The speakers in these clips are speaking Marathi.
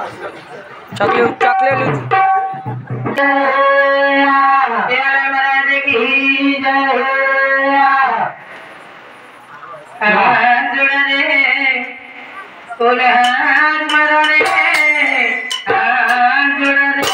चॉकलेट महाराज की जय जुड़ रे मरे जुड़ रे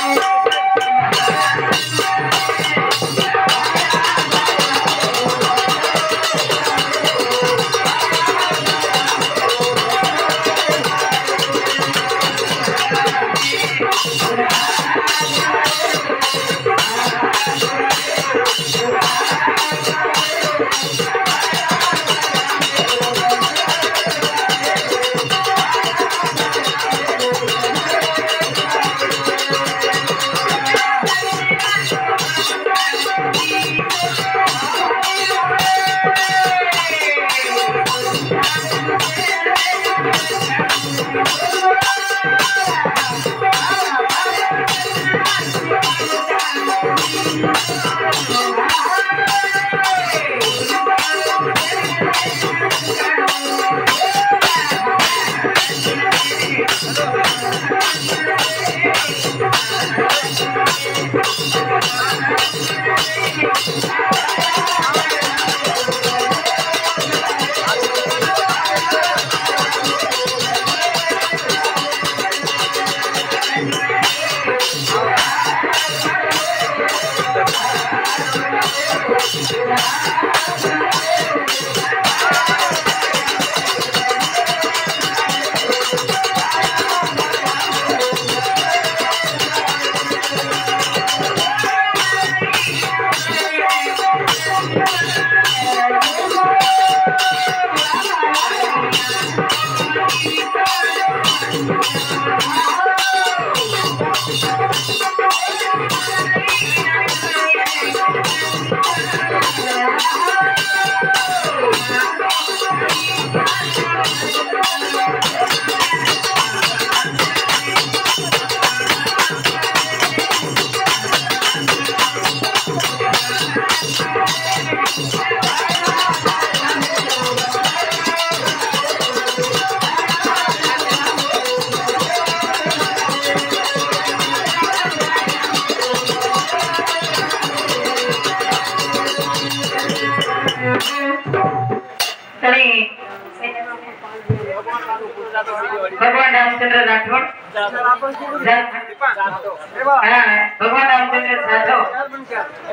भगवान रामचंद्र राठौड़ भगवान रामचंद्र राठौड़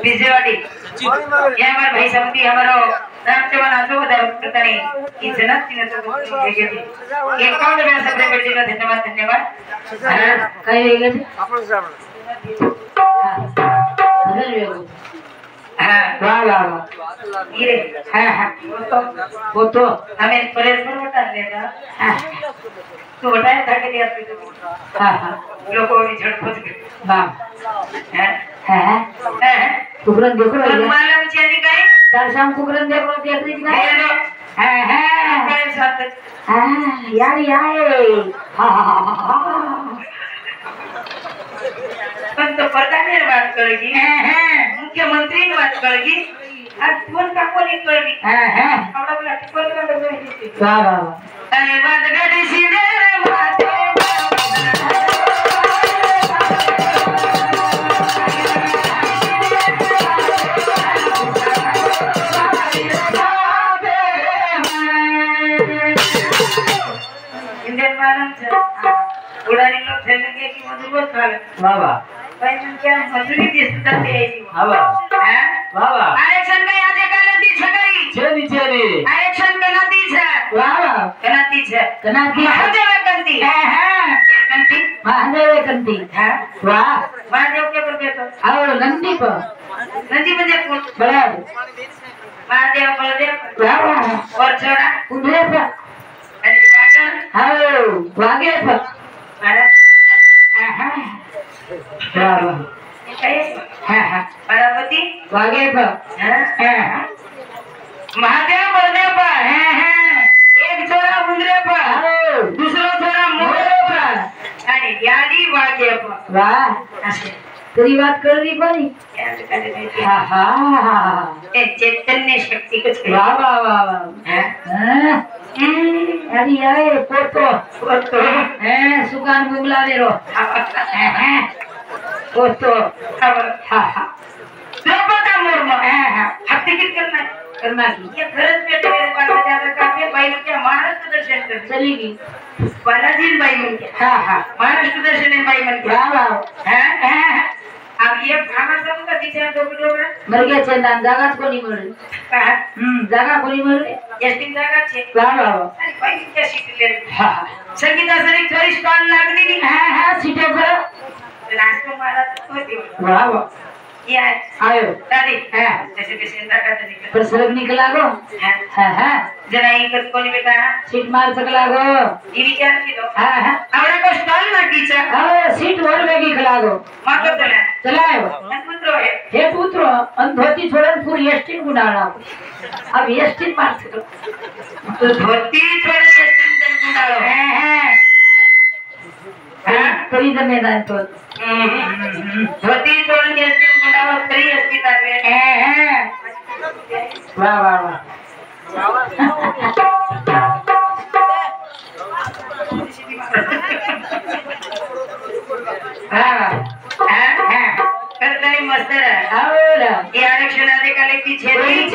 विजयवाड़ी ये हमारे भाई समझी हमारा रामचंद्र आजू पता नहीं कि जनक जी ने तो भेजे थे ये कौन मेरा सबसे बड़े का धन्यवाद धन्यवाद कहीं लेंगे वाह वाह ये वो तो हमें परेशान होता लेगा तो बताया था कि दिया लोगों ने झटपट वाह कुकरन देखो मालूम चली गई तार शाम कुकरन देखो देख रही ना मेरे साथ यार पण तो प्रधान ने बात करेगी मुख्यमंत्री ने बात करेगी आज फोन का कोई करेगी हमरा बोला फोन का तो नहीं वाह वाह बात गड़ी सीधे माथे इंडियन मालूम है उड़ानी लोग चलेंगे कि मधुर खा ले वाह वाह भाई मन क्या मधुरी दिसता है वाह वाह वाह वाह आरक्षण में आधे कनाती छगई छेदी छेदी आरक्षण कनाती छे वाह वाह कनाती छे कनाती महादेव कंती कंती महादेव कंती वाह महादेव के बोलते तो और नंदी पर नंदी म्हणजे कोण बराबर महादेव बलदेव वाह वाह और छोरा उधर पर आणि पाटण हाओ वागे पर पार्वती वागे महादेव बलदेव पर एक छोरा उंदरे पर दूसरा छोरा मोरे पर आणि यादी वागे पर वाह तेरी बात कर रही कोनी चैतन्य शक्ति कुछ वाह वाह वाह वाह अरे आए पोतो पोतो सुकान बुगला दे रो पोतो का मोर तिकीट करना ये खरंच बेटे मेरे पास ज्यादा काफी बाई के महाराष्ट्र दर्शन कर चलेगी बालाजी बाई मन के महाराष्ट्र दर्शन है बाई मन के अब ये खाना सब का दिशा डोबरा मर गया चंदन जागाच कोणी मरे जागा कोणी मरे एसटी जागा छे अरे बाई क्या सीट ले संगीता सरी थोड़ी स्टॉल लागली नी सीटे पर लास्ट में मारा तो वाह वाह ये आयो दादी जैसे पेशेंट का निकल पर सड़क निकला गो जरा इकत कोनी बेटा सीट मार सकला गो ये विचार की दो आवड़ा को स्टॉल ना कीचा सीट और वेगी खला गो माको चलायो पुत्रो हे पुत्रो धोती छोड़न पूरी एस्टिन गुडाड़ा अब एस्टिन मार सकलो तो धोती छोड़न एस्टिन गुडाड़ो करी मैदान तो धोती छोड़न एस्टिन गुडाड़ो करी एस्टिन तारे वाह वाह वाह करताई मस्तर और ये आरक्षण अधिकारी की छेड़ी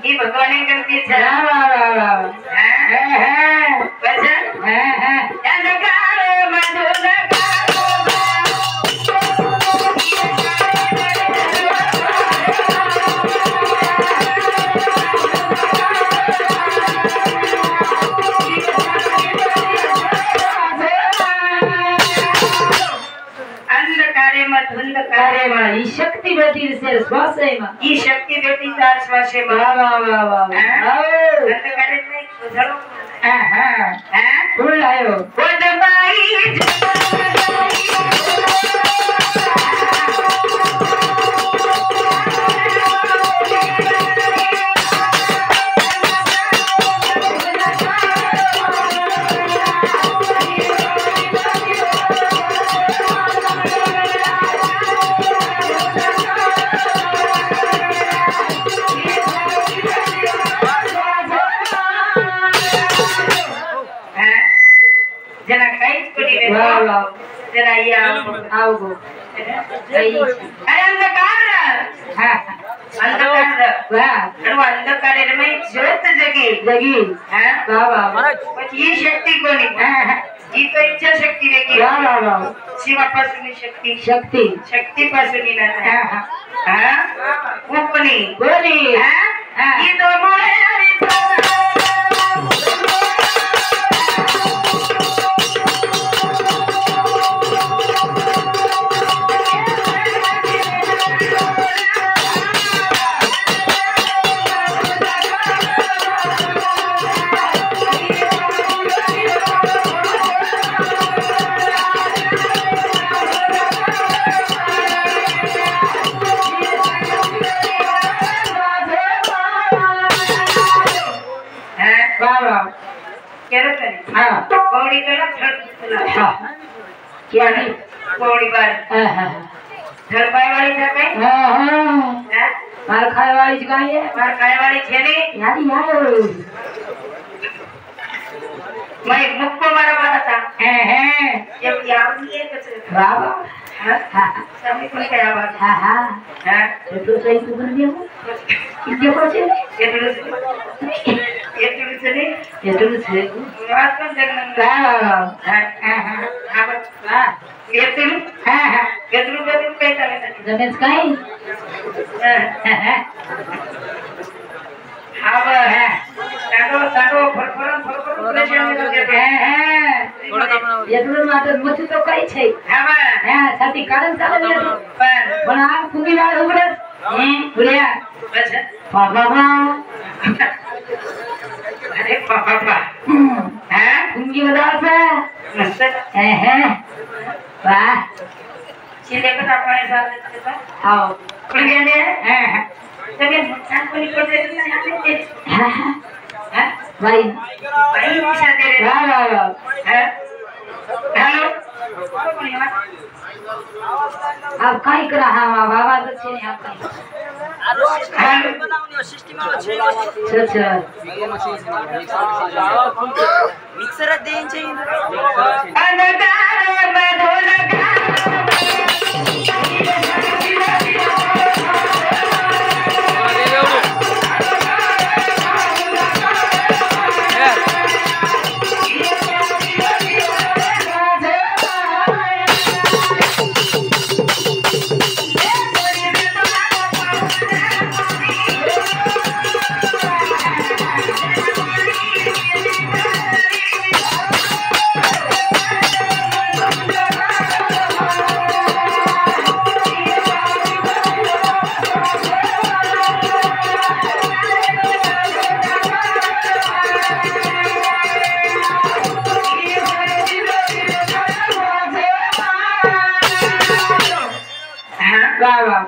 ये भगवान ने करती है वाह वाह वाह बच्चा अंधकार मधुर ई शक्ति बेटी से श्वास है मां ई शक्ति बेटी तार श्वास है वाह वाह वाह वाह अंत करे नहीं सुधरो फूल आयो ओ दबाई जना काहीच कोणी रे जरा या आओ गो अरे अंधकार अंधकार अंधकार रे मैं ज्योत जगी जगी बाबा ही शक्ती कोणी ही तो इच्छा शक्ती वेगळी बाबा शिवापासून शक्ती शक्ती शक्ती पासून ना कोणी कोणी ही तो मोळे पौड़ी कला थड़ क्या नहीं पौड़ी बार थड़ पाए वाली था कहीं मार खाए वाली जगह है मार खाए वाली छे नहीं यार मैं मुक्को मारा वाला था जब याद नहीं है कुछ बाबा सामने कोई क्या बात तो सही तो कर दिया ये कैसे ये तो से बात कर देखना ये तो पैसा जमीन काई ताडो फरफरन प्रेशर येतुन मात्र मथु तो काई छै छाती कारण चाले पण आ फुगी वाळ उगडस बुढिया बाबा अरे बाबा फुगी वदासा मस्त वाह चिले का आपण साथ आओ कुछ गेले तबे नुकसान कोणी पडले नाही भाई पैसा दे रे वाह हेलो आप काय करा हा बाबा तो छे आप मिक्सर देंगे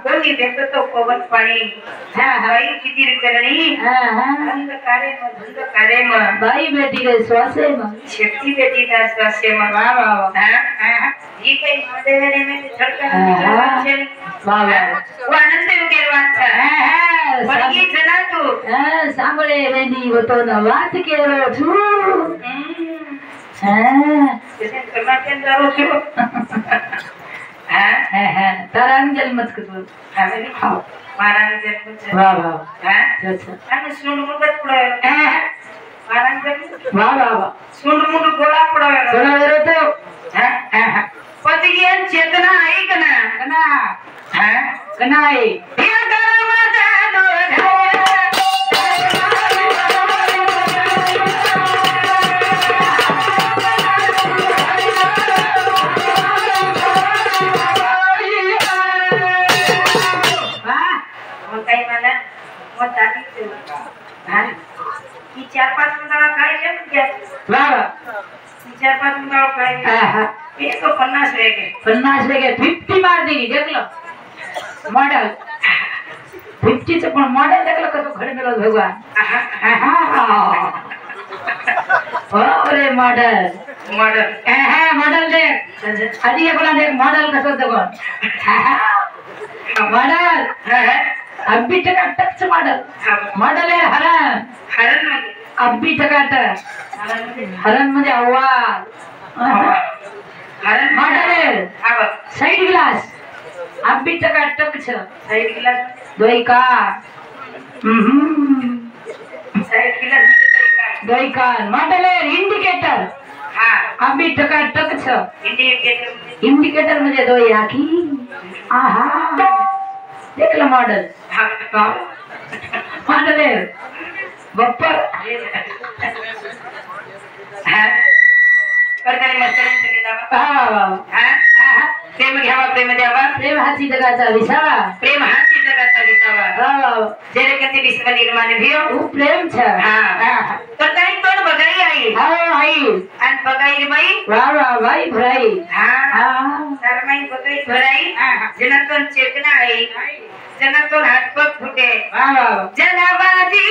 कोणी देत तो पवन पाणी बाई किती करणी धंद कार्य मग बाई बेटी का श्वास है मग शक्ति बेटी का श्वास है मग वाह वाह ये काही मदेरे में धडकन वाह वाह आनंद उकेरवान था पण ये जना तू सांभळे वेणी होतो ना वात केरो छू तेने करना के जरो छू तारांजल मत करो फैमिली खाओ मारांजल कुछ वाह वाह अच्छा आणि सुंड मुंडत पडा मारांजल वाह वाह सुंड मुंड गोळा पडा तो पतियन चेतना आहे कना आहे हे गरम जानो की 4-5 मुंडाळा खायचे क्या वाह 4-5 मुंडाळा खायचे ये तो 50 वेगे 50 मार देगी देख लो मॉडल 50 चं पण मॉडल देखलं कसं घडमेलं भगवान अरे मॉडल मॉडल देख आधी एकला देख मॉडल कसं देखो मॉडल अभी टकाटक से मॉडल है हरण म्हणजे अभी टकाटक हरण म्हणजे आवाज हरण मॉडल है साइड ग्लास अभी टकाटक छ साइड ग्लास दोई का साइड ग्लास दोई का मॉडल है इंडिकेटर हां अभी टकाटक छ इंडिकेटर म्हणजे दोई आखी आहा देख लो मॉडल मॉडल है बप्पर करताना मस्तरांचं के दावा प्रेम घ्यावा प्रेम द्यावा प्रेम हाची जगाचा विसावा प्रेम हाची जगाचा विसावा जेरे कधी विश्व निर्माण भियो प्रेम छ करताना तोड बगाई आई आणि बगाई बाई वाह वाह बाई भराई सरमाई बगाई भराई जनातून चेतना आई जनातून हातपग फुटे जनाबादी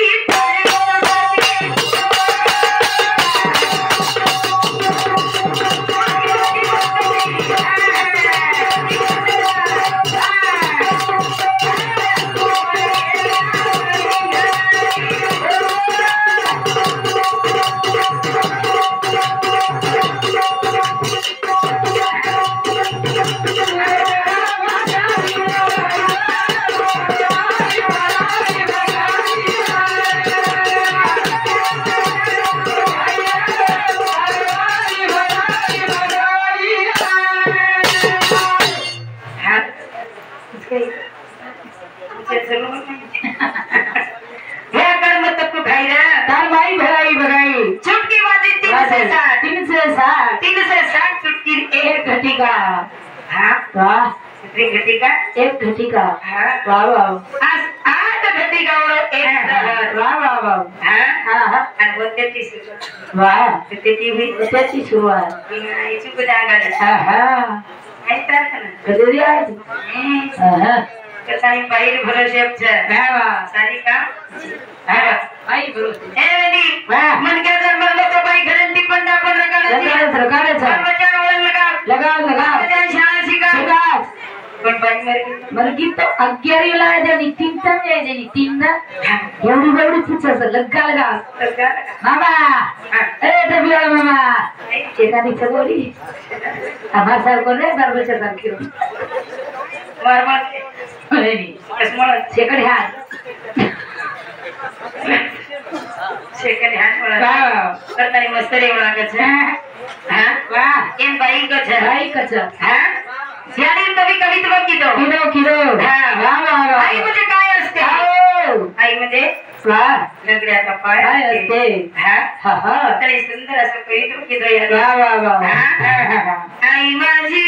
एक घटिका वाह वाह आठ घटिका और एक वाह वाह वाह आणि वत्याची सुरुवात वाह त्याची हुई त्याची सुरुवात याची गुदागड काय तारखा कधी आज काही बाहेर भरोशेप छ वाह सारी का बाई भरोसे ए वेदी मन के जर मरले तो बाई घरंती पण आपण लगाडची सरकारच बच्चा लगा लगा लगा शाळा शिका पण बाई मर गीत 11 ला देनी 3 तास देनी 3 ना एवढी पुछस लग्गा लगा मामा ए डबिया मामा चेतानी चगोली हमार साहब को रे दरवाजा साहब की मार अरे नी कसमळ सेकंड हँड वाह करतानी मस्त रे लागत છે હા वाह એમ બાઈ કો છે भाई कच्चा હા यानी कभी कविता कीधो किलो हां वाह वाह वाह आई म्हणजे काय असते आई म्हणजे वाह लंगड्याचा पाय काय असते हां हा हा तरी सुंदर असं कविता कीधो यार वाह वाह वाह आई माझी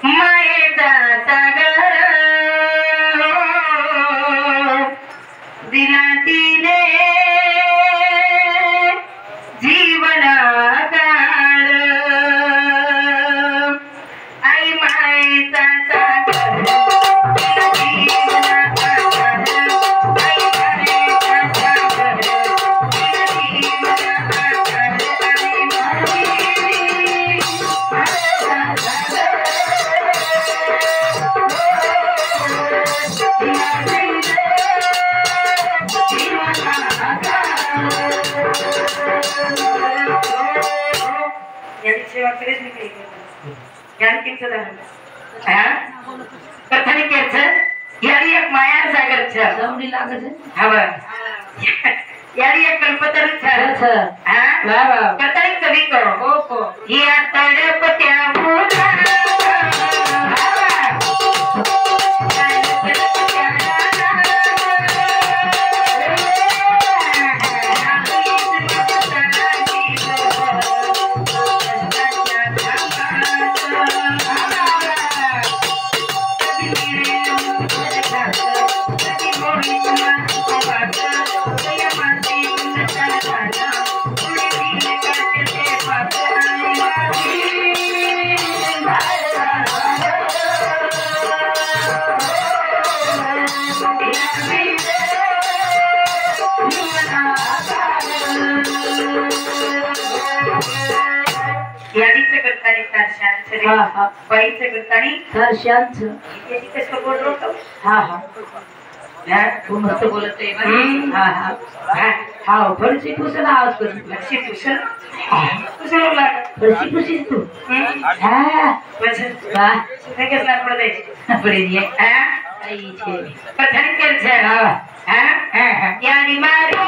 मायेचा सागर दिला तिने जीवनाकार आई मायेचा सागर दिला जीवनाकार आई मायेचा सागर दिला जीवनाकार आई माझी सेवा करेच नाही ज्ञान किंचं झालं कथाने केचं यारी एक माया सागर छ जमडी लागत हवा यारी एक कल्पतर छ हां वाह वाह कथाने कवी को या तडपत्या मुला यादीचं करतानी तार शांत रे बाईचं करतानी तार शांत याची कसं बोल होतो हा हा तू मस्त बोलत आहे हा हा हा फरशी पुसून आवाज कर लक्षी पुसून लाग फरशी पुसीस तू हा बस वाह नाही कसला पड द्यायची पडे ये हा आई छे कथाने केलं हा हा यानी मारी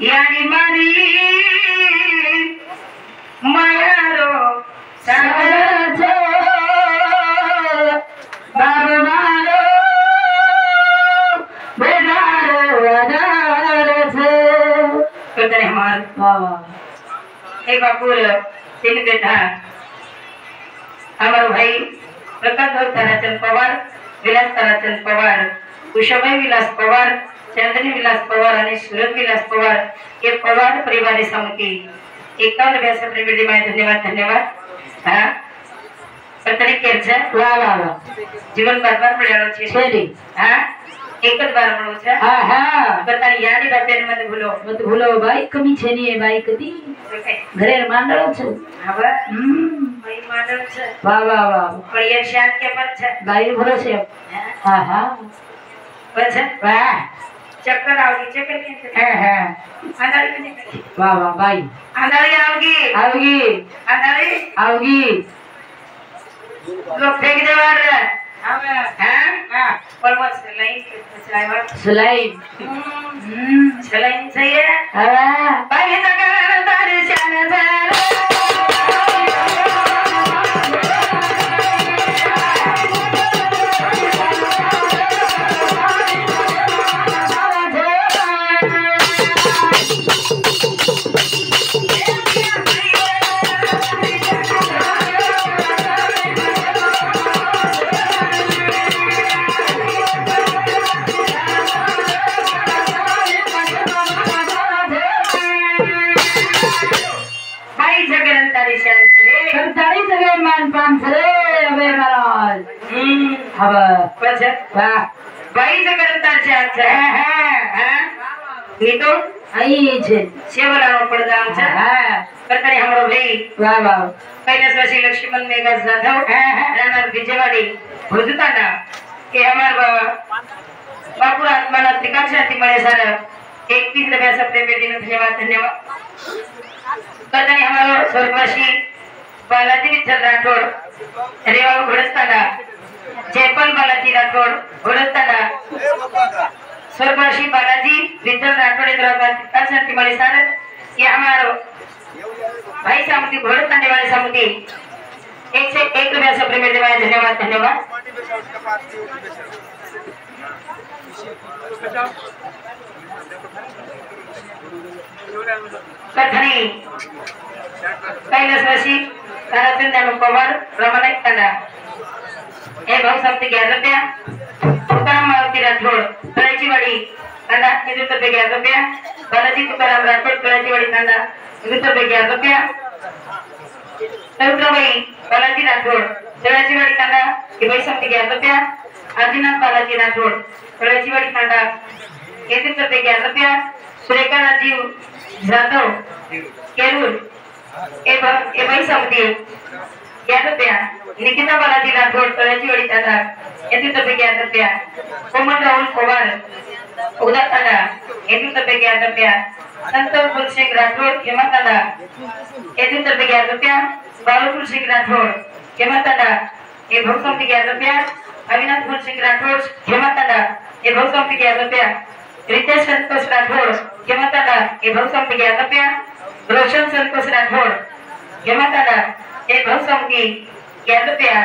यानी मारी मायारो सागर बाबा मारो बेदारो अदार कदर हमार एक बापुल तीन बेटा हमारे भाई प्रकाश ताराचंद पवार विलास ताराचंद पवार कुशाबाई विलास पवार चंदनी विलास पवार आणि सूरज विलास पवार हे पवार परिवार समिती 51 व्यासपीठ धन्यवाद धन्यवाद हा प्रत्येक કેર છે વાહ વાહ વાહ જીવન બાર મળ્યો છે છેલી હા એક જ વાર મળ્યો છે હા હા પોતાની યાદી બાપેને મને ભૂલો મત ભૂલો બાઈક કમી છે ની એ બાઈક હતી ઘરે માંડળો છે હવે હમ ભાઈ માંડળ છે વાહ વાહ વાહ પણ એ શાન કે પર છે બાઈ ભરો છે હા હા બસ વાહ ચક્કર આવगी ચક્કર કે હા હા આંધાળી ને વાહ વાહ બાઈ આંધાળી આવगी આવગી આંધાળી આવગી લો ફેંક દેવા રે આવે હા હા પરમસ લાઈન ચલાવવા સલાઈ ચલાઈન સહી હે હા ભાઈ જગર તારી શાન ધારે સરદારી સગે માન પામ છે હવે મહારાજ હવે બસ વાહ ભાઈ જગર તારી શાન છે હા ની તો આઈ છે સેવલાનો પડદાન છે હા કરતરી हमरो ભાई વાહ વાહ कैलासवासी लक्ष्मण मेघा जाधव राणा विजयवाड़ी भुजताना के हमार बापू आत्माना त्रिकाल शांति मळे सर 21 रुपया सप्रे में दिन धन्यवाद धन्यवाद करतरी हमारो स्वर्गवासी बालाजी विठ्ठल राठोड रेवा घोडस्ताना जयपाल बालाजी राठोड घोडस्ताना स्वर्गवासी बालाजी विठ्ठल राठोड त्रिकाल शांति मळे सर ये हमारो भाई सामुदी घोड़े तंडे वाले सामुदी 1 से 1 रुपया सप्रे में देवाय धन्यवाद धन्यवाद कथनी कैलासवासी ताराचंदानो पवार रमनाथ तंडा ए भाऊ सामुदी 11 रुपया तुकाराम मारुती राठोड कळाची वाडी तंडा 11 रुपया बालाजी तुकाराम राठोड कळाची वाडी तंडा 11 रुपया सौत्रबाई बालाजी राठोड तळाचीवाडी तांडा ही बाई सामुदी 11 रुपया आदिनाथ बालाजी राठोड तळाचीवाडी तांडा 11 रुपया सुरेखा राजीव जाधव केरूर ए बाई सामुदी 11 रुपया निकिता बालाजी राठोड तळाचीवाडी तांडा 11 रुपया कोमल राहुल पवार उदा तांडा 11 रुपया संतोष गुलशेख राठोड हेमतांडा 11 रुपया बालू गुलशेख राठोड हेमतांडा ए भाऊ सामुदी 11 रुपया अविनाश गुलशेख राठोड हेमतांडा ए भाऊ सामुदी 11 रुपया रितेश संतोष राठोड हेमतांडा ए भाऊ सामुदी 11 रुपया रोशन संतोष राठोड हेमतांडा ए भाऊ सामुदी 11 रुपया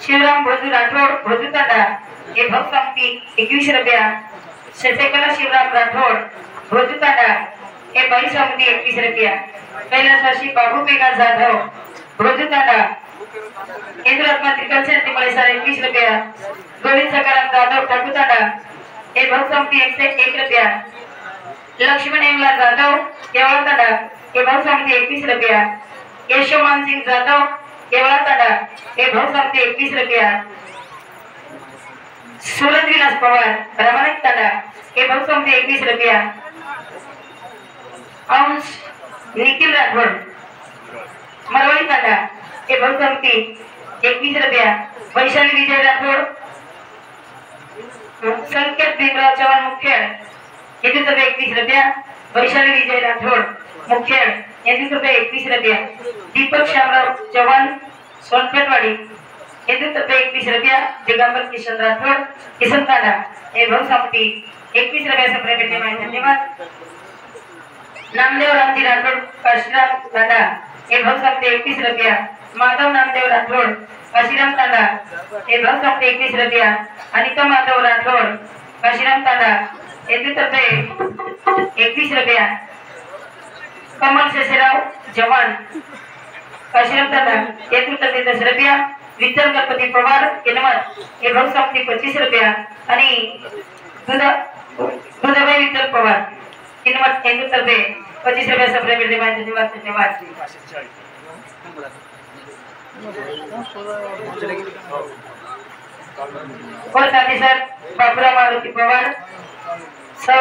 शिवराम भोजू राठोड भोजूतांडा ए भाऊ सामुदी 21 रुपया शशिकला शिवराम राठोड भोजूतांडा ए बाई सामुदी 21 रुपया कैलासवासी बाबू मेघा जाधव भोजूतांडा इंद्रात्मा त्रिकाल शांति मळे सर 21 रुपया गोविंद सकाराम जाधव ठाकुतांडा ए भाऊ सामुदी 101 रुपया लक्ष्मण हेमला जाधव केवळतांडा ए भाऊ सामुदी 21 रुपया यशोमान सिंह जाधव केवळतांडा ए भाऊ सामुदी 21 रुपया सूरज विलास पवार रमनाथ तांडा ए भाऊ सामुदी 21 रुपया अंश निखिल राठोड मरवाई तांडा ए भाऊ सामुदी 21 रुपया वैशाली विजय राठोड संकेत भीमराव चव्हाण मुखेड 21 रुपया वैशाली विजय राठोड मुखेड 21 रुपया दीपक श्यामराव चव्हाण सोनपेटवाडी 21 रुपया दिगंबर किशन राठोड किशन तांडा ए भाऊ सामुदी 21 रुपया सप्रे भेटले माहिती धन्यवाद नामदेव रामजी राठोड काशीराम तांडा ए भाऊ सामुदी 21 रुपया माधव नामदेव राठोड काशीराम तांडा ए भाऊ सामुदी 21 रुपया अनिता माधव राठोड काशीराम तांडा 21 रुपया कमल शेषराव जवान काशीराम तांडा 21 रुपया विठ्ठल गणपती पवार किनमत ए भाऊ सामुदी 25 रुपया आणि दुधाबाई विठ्ठल पवार किनमत 25 रुपया सप्रे मिळते धन्यवाद धन्यवाद सर बाबुराव मारुती पवार सौ